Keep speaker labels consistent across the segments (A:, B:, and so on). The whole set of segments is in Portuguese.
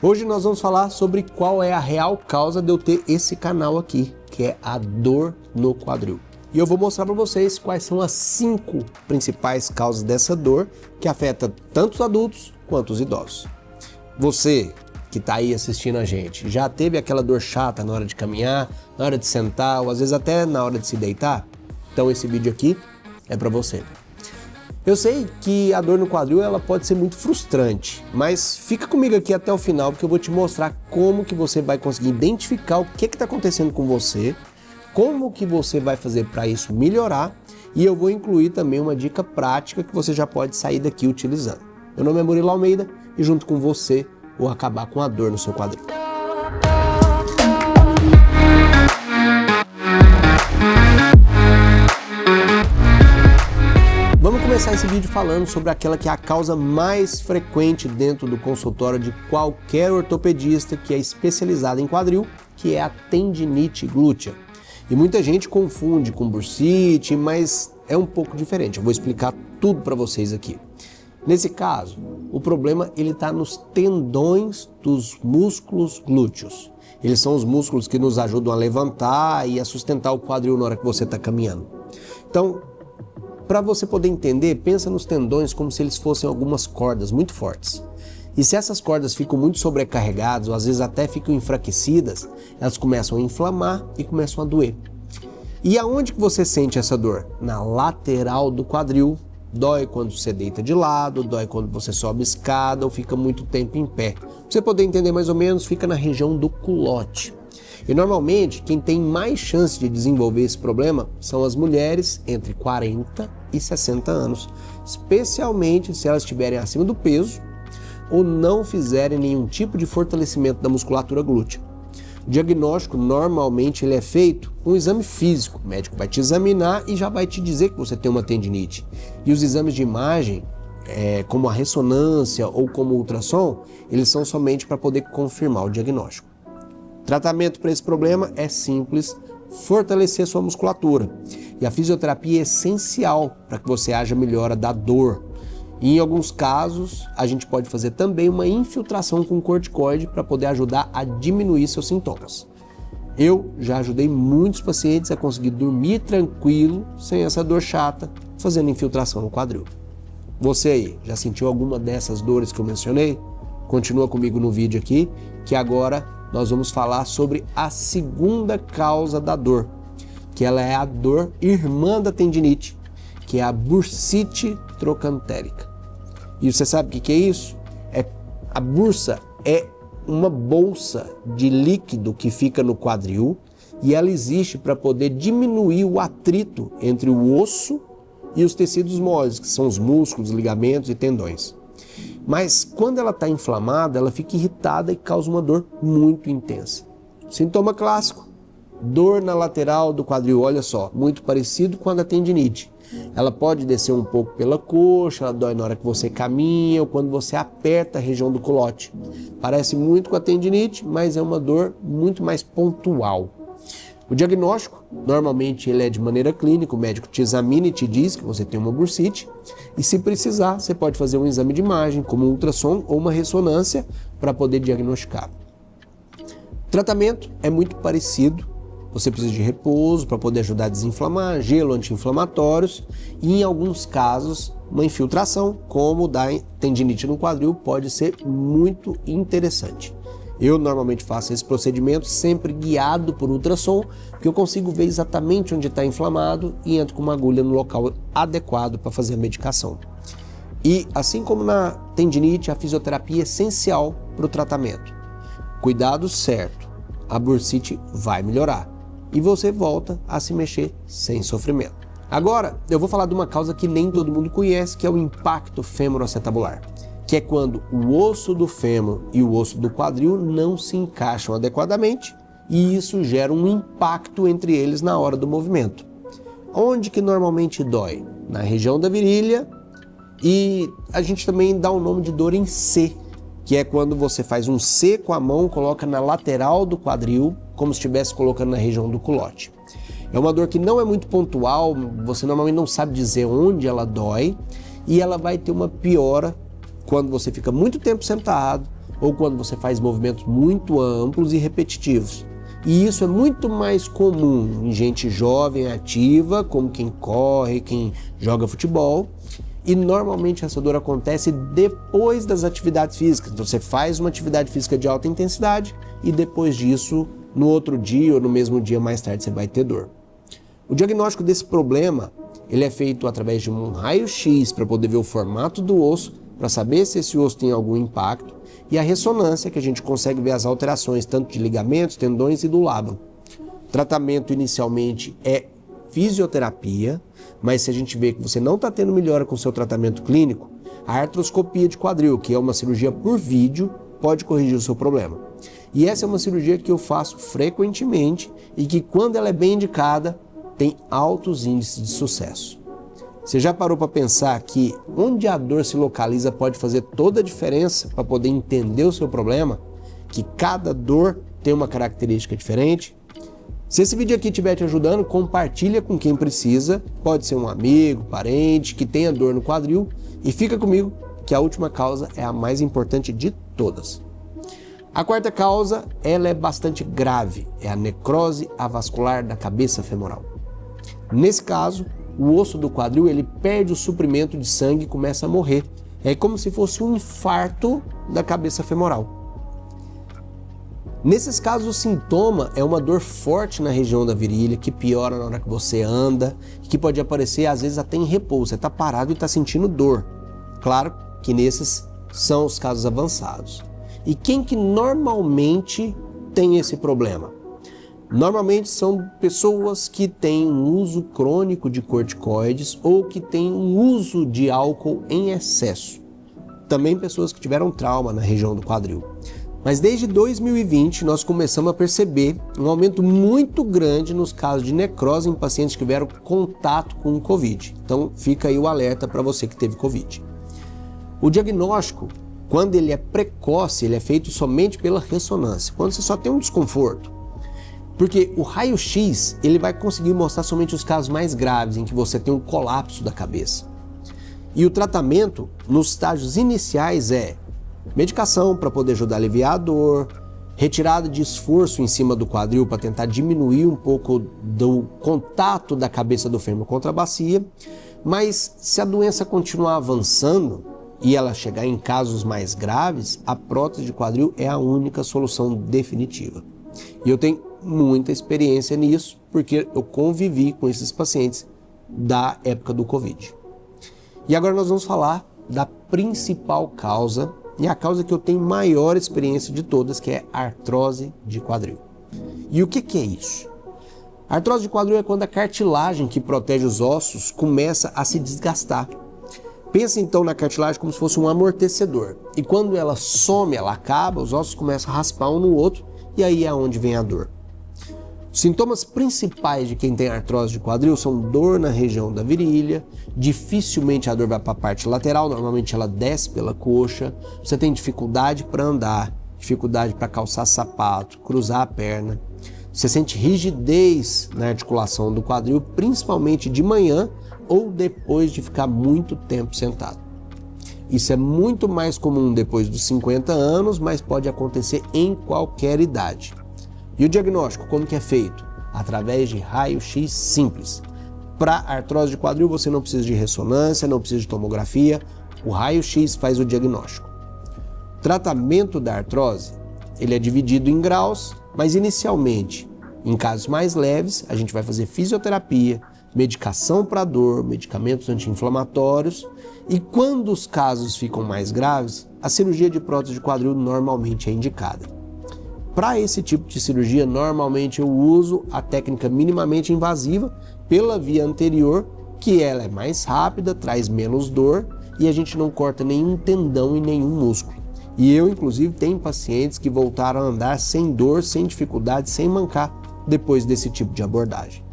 A: Hoje nós vamos falar sobre qual é a real causa de eu ter esse canal aqui, que é a dor no quadril. E eu vou mostrar para vocês quais são as 5 principais causas dessa dor que afeta tanto os adultos quanto os idosos. Você que está aí assistindo a gente, já teve aquela dor chata na hora de caminhar, na hora de sentar ou às vezes até na hora de se deitar? Então esse vídeo aqui é para você. Eu sei que a dor no quadril ela pode ser muito frustrante, mas fica comigo aqui até o final porque eu vou te mostrar como que você vai conseguir identificar o que está acontecendo com você, como que você vai fazer para isso melhorar e eu vou incluir também uma dica prática que você já pode sair daqui utilizando. Meu nome é Murilo Almeida e junto com você vou acabar com a dor no seu quadril. Vamos começar esse vídeo falando sobre aquela que é a causa mais frequente dentro do consultório de qualquer ortopedista que é especializado em quadril, que é a tendinite glútea. E muita gente confunde com bursite, mas é um pouco diferente. Eu vou explicar tudo para vocês aqui. Nesse caso, o problema ele está nos tendões dos músculos glúteos. Eles são os músculos que nos ajudam a levantar e a sustentar o quadril na hora que você está caminhando. Então, para você poder entender, pensa nos tendões como se eles fossem algumas cordas muito fortes. E se essas cordas ficam muito sobrecarregadas, ou às vezes até ficam enfraquecidas, elas começam a inflamar e começam a doer. E aonde que você sente essa dor? Na lateral do quadril. Dói quando você deita de lado, dói quando você sobe escada ou fica muito tempo em pé. Pra você poder entender mais ou menos, fica na região do culote. E normalmente, quem tem mais chance de desenvolver esse problema são as mulheres entre 40 e 60 anos, especialmente se elas estiverem acima do peso ou não fizerem nenhum tipo de fortalecimento da musculatura glútea. O diagnóstico normalmente ele é feito com um exame físico. O médico vai te examinar e já vai te dizer que você tem uma tendinite. E os exames de imagem, como a ressonância ou como o ultrassom, eles são somente para poder confirmar o diagnóstico. Tratamento para esse problema é simples, fortalecer sua musculatura. E a fisioterapia é essencial para que você haja melhora da dor. E em alguns casos, a gente pode fazer também uma infiltração com corticoide para poder ajudar a diminuir seus sintomas. Eu já ajudei muitos pacientes a conseguir dormir tranquilo, sem essa dor chata, fazendo infiltração no quadril. Você aí, já sentiu alguma dessas dores que eu mencionei? Continua comigo no vídeo aqui, que agora nós vamos falar sobre a segunda causa da dor, que ela é a dor irmã da tendinite, que é a bursite trocantérica. E você sabe o que é isso? A bursa é uma bolsa de líquido que fica no quadril e ela existe para poder diminuir o atrito entre o osso e os tecidos moles, que são os músculos, ligamentos e tendões. Mas quando ela está inflamada, ela fica irritada e causa uma dor muito intensa. Sintoma clássico, dor na lateral do quadril, olha só, muito parecido com a da tendinite. Ela pode descer um pouco pela coxa, ela dói na hora que você caminha ou quando você aperta a região do culote. Parece muito com a tendinite, mas é uma dor muito mais pontual. O diagnóstico, normalmente ele é de maneira clínica, o médico te examina e te diz que você tem uma bursite e se precisar, você pode fazer um exame de imagem, como um ultrassom ou uma ressonância para poder diagnosticar. O tratamento é muito parecido. Você precisa de repouso para poder ajudar a desinflamar, gelo anti-inflamatórios e em alguns casos uma infiltração, como o da tendinite no quadril, pode ser muito interessante. Eu normalmente faço esse procedimento sempre guiado por ultrassom, porque eu consigo ver exatamente onde está inflamado e entro com uma agulha no local adequado para fazer a medicação. E assim como na tendinite, a fisioterapia é essencial para o tratamento. Cuidado certo, a bursite vai melhorar e você volta a se mexer sem sofrimento. Agora, eu vou falar de uma causa que nem todo mundo conhece, que é o impacto femoroacetabular, que é quando o osso do fêmur e o osso do quadril não se encaixam adequadamente e isso gera um impacto entre eles na hora do movimento. Onde que normalmente dói? Na região da virilha e a gente também dá o nome de dor em C, que é quando você faz um C com a mão, coloca na lateral do quadril, como se estivesse colocando na região do culote. É uma dor que não é muito pontual, você normalmente não sabe dizer onde ela dói e ela vai ter uma piora quando você fica muito tempo sentado, ou quando você faz movimentos muito amplos e repetitivos. E isso é muito mais comum em gente jovem, ativa, como quem corre, quem joga futebol. E normalmente essa dor acontece depois das atividades físicas. Então você faz uma atividade física de alta intensidade e depois disso, no outro dia ou no mesmo dia mais tarde, você vai ter dor. O diagnóstico desse problema, ele é feito através de um raio-x para poder ver o formato do osso, para saber se esse osso tem algum impacto, e a ressonância, que a gente consegue ver as alterações tanto de ligamentos, tendões e do lábio. O tratamento inicialmente é fisioterapia, mas se a gente vê que você não está tendo melhora com o seu tratamento clínico, a artroscopia de quadril, que é uma cirurgia por vídeo, pode corrigir o seu problema. E essa é uma cirurgia que eu faço frequentemente e que, quando ela é bem indicada, tem altos índices de sucesso. Você já parou para pensar que onde a dor se localiza pode fazer toda a diferença para poder entender o seu problema? Que cada dor tem uma característica diferente? Se esse vídeo aqui estiver te ajudando, compartilha com quem precisa. Pode ser um amigo, parente que tenha dor no quadril. E fica comigo que a última causa é a mais importante de todas. A quarta causa, ela é bastante grave, é a necrose avascular da cabeça femoral. Nesse caso, o osso do quadril ele perde o suprimento de sangue e começa a morrer. É como se fosse um infarto da cabeça femoral. Nesses casos, o sintoma é uma dor forte na região da virilha, que piora na hora que você anda, e que pode aparecer às vezes até em repouso. Você está parado e está sentindo dor. Claro que nesses são os casos avançados. E quem que normalmente tem esse problema? Normalmente são pessoas que têm um uso crônico de corticoides ou que têm um uso de álcool em excesso. Também pessoas que tiveram trauma na região do quadril. Mas desde 2020 nós começamos a perceber um aumento muito grande nos casos de necrose em pacientes que tiveram contato com o Covid. Então fica aí o alerta para você que teve Covid. O diagnóstico, quando ele é precoce, ele é feito somente pela ressonância, quando você só tem um desconforto. Porque o raio-x ele vai conseguir mostrar somente os casos mais graves, em que você tem um colapso da cabeça. E o tratamento, nos estágios iniciais, é medicação para poder ajudar a aliviar a dor, retirada de esforço em cima do quadril para tentar diminuir um pouco do contato da cabeça do fêmur contra a bacia. Mas se a doença continuar avançando e ela chegar em casos mais graves, a prótese de quadril é a única solução definitiva. E eu tenho muita experiência nisso, porque eu convivi com esses pacientes da época do Covid. E agora nós vamos falar da principal causa, e a causa que eu tenho maior experiência de todas, que é a artrose de quadril. E o que é isso? A artrose de quadril é quando a cartilagem que protege os ossos começa a se desgastar. Pensa então na cartilagem como se fosse um amortecedor. E quando ela some, ela acaba, os ossos começam a raspar um no outro, e aí é onde vem a dor. Os sintomas principais de quem tem artrose de quadril são dor na região da virilha, dificilmente a dor vai para a parte lateral, normalmente ela desce pela coxa, você tem dificuldade para andar, dificuldade para calçar sapato, cruzar a perna, você sente rigidez na articulação do quadril, principalmente de manhã ou depois de ficar muito tempo sentado. Isso é muito mais comum depois dos 50 anos, mas pode acontecer em qualquer idade. E o diagnóstico, como que é feito? Através de raio-x simples. Para artrose de quadril você não precisa de ressonância, não precisa de tomografia, o raio-x faz o diagnóstico. O tratamento da artrose, ele é dividido em graus, mas inicialmente, em casos mais leves, a gente vai fazer fisioterapia, medicação para dor, medicamentos anti-inflamatórios, e quando os casos ficam mais graves, a cirurgia de prótese de quadril normalmente é indicada. Para esse tipo de cirurgia, normalmente eu uso a técnica minimamente invasiva pela via anterior, que ela é mais rápida, traz menos dor e a gente não corta nenhum tendão e nenhum músculo. E eu, inclusive, tenho pacientes que voltaram a andar sem dor, sem dificuldade, sem mancar depois desse tipo de abordagem.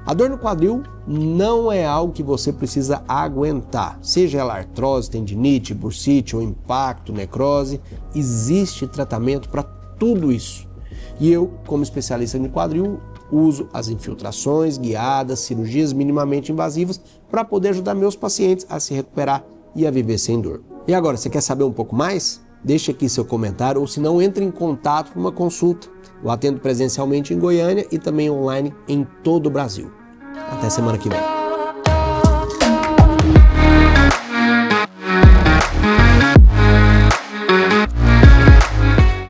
A: A dor no quadril não é algo que você precisa aguentar, seja ela artrose, tendinite, bursite ou impacto, necrose, existe tratamento para tudo isso. E eu, como especialista em quadril, uso as infiltrações guiadas, cirurgias minimamente invasivas para poder ajudar meus pacientes a se recuperar e a viver sem dor. E agora, você quer saber um pouco mais? deixe aqui seu comentário ou se não, entre em contato para uma consulta. Eu atendo presencialmente em Goiânia e também online em todo o Brasil. Até semana que vem.